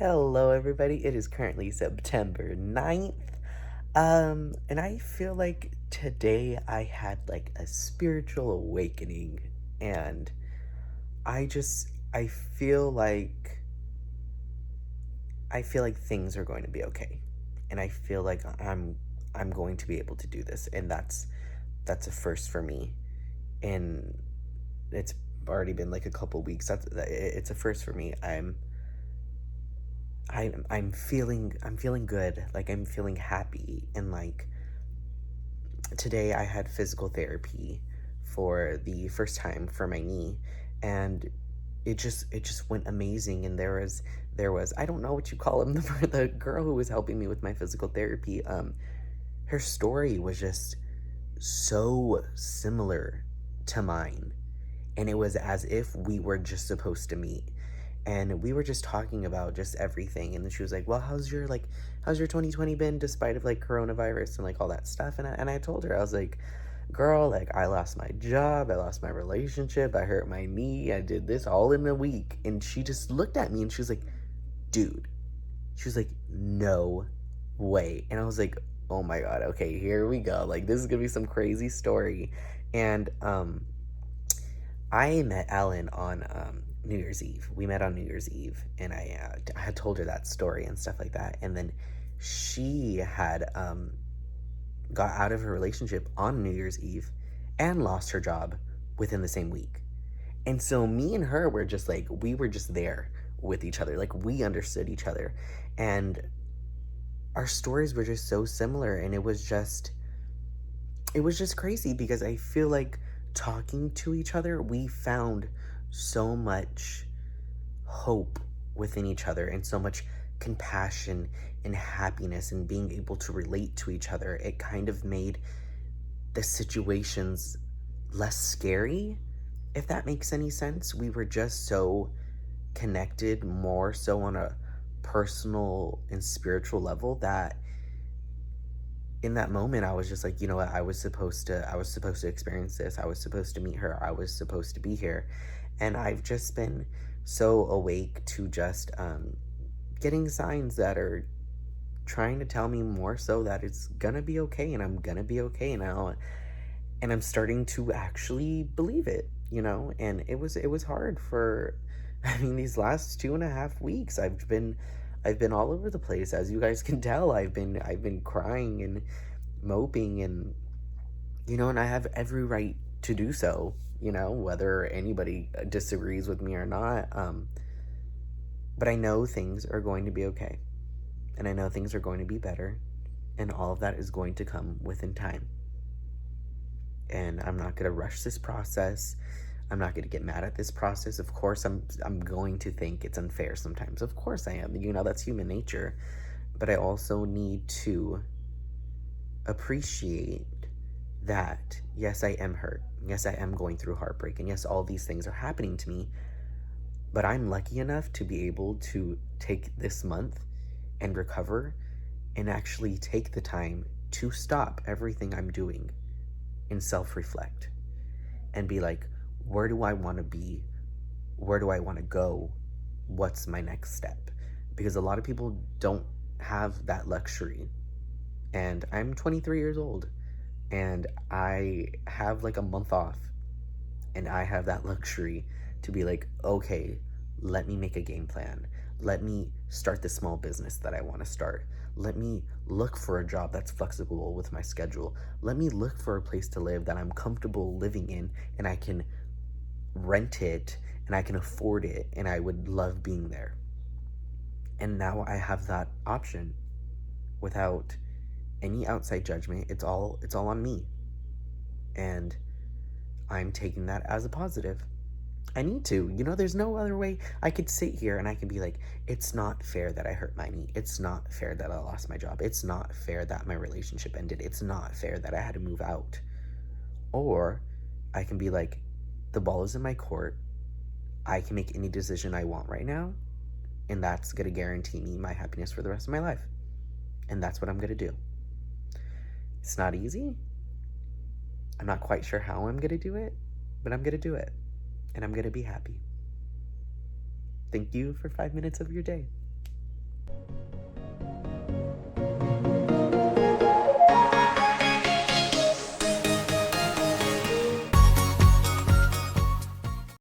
Hello, everybody. It is currently September 9th. And I feel like today I had like a spiritual awakening, and I feel like things are going to be okay. And I feel like I'm going to be able to do this, and that's a first for me. And it's already been like a couple weeks. It's a first for me. I'm feeling good. Like I'm feeling happy, and like today I had physical therapy for the first time for my knee, and it just went amazing. And there was I don't know what you call him, the girl who was helping me with my physical therapy. Her story was just so similar to mine, and it was as if we were just supposed to meet, and we were just talking about just everything. And then she was like, well, how's your 2020 been, despite of like coronavirus and like all that stuff. And I told her, I was like, girl, like I lost my job, I lost my relationship, I hurt my knee, I did this all in a week. And she just looked at me and she was like, dude, she was like, no way. And I was like, oh my god, okay, here we go, like this is gonna be some crazy story. And I met Ellen on New Year's Eve. We met on New Year's Eve, and I had told her that story and stuff like that. And then she had got out of her relationship on New Year's Eve and lost her job within the same week. And so me and her were just like, we were just there with each other. Like we understood each other. And our stories were just so similar. And it was just crazy because I feel like talking to each other, we found so much hope within each other and so much compassion and happiness and being able to relate to each other. It kind of made the situations less scary, if that makes any sense. We were just so connected, more so on a personal and spiritual level, that in that moment I was just like, you know what, I was supposed to experience this. I was supposed to meet her. I was supposed to be here. And I've just been so awake to just getting signs that are trying to tell me more so that it's gonna be okay, and I'm gonna be okay now. And I'm starting to actually believe it. And it was hard for I mean, these last 2.5 weeks I've been all over the place, as you guys can tell. I've been crying and moping, and I have every right to do so, whether anybody disagrees with me or not. But I know things are going to be okay, and I know things are going to be better, and all of that is going to come within time. And I'm not going to rush this process. I'm not going to get mad at this process. Of course, I'm going to think it's unfair sometimes. Of course I am. That's human nature. But I also need to appreciate that, yes, I am hurt. Yes, I am going through heartbreak. And yes, all these things are happening to me. But I'm lucky enough to be able to take this month and recover, and actually take the time to stop everything I'm doing and self-reflect and be like, where do I want to be? Where do I want to go? What's my next step? Because a lot of people don't have that luxury. And I'm 23 years old, and I have like a month off, and I have that luxury to be like, okay, let me make a game plan. Let me start the small business that I want to start. Let me look for a job that's flexible with my schedule. Let me look for a place to live that I'm comfortable living in, and I can rent it, and I can afford it, and I would love being there. And now I have that option without any outside judgment. It's all on me. And I'm taking that as a positive. I need to. There's no other way. I could sit here and I could be like, it's not fair that I hurt my knee. It's not fair that I lost my job. It's not fair that my relationship ended. It's not fair that I had to move out. Or I can be like, the ball is in my court. I can make any decision I want right now, and that's going to guarantee me my happiness for the rest of my life. And that's what I'm going to do. It's not easy. I'm not quite sure how I'm going to do it, but I'm going to do it. And I'm going to be happy. Thank you for 5 minutes of your day.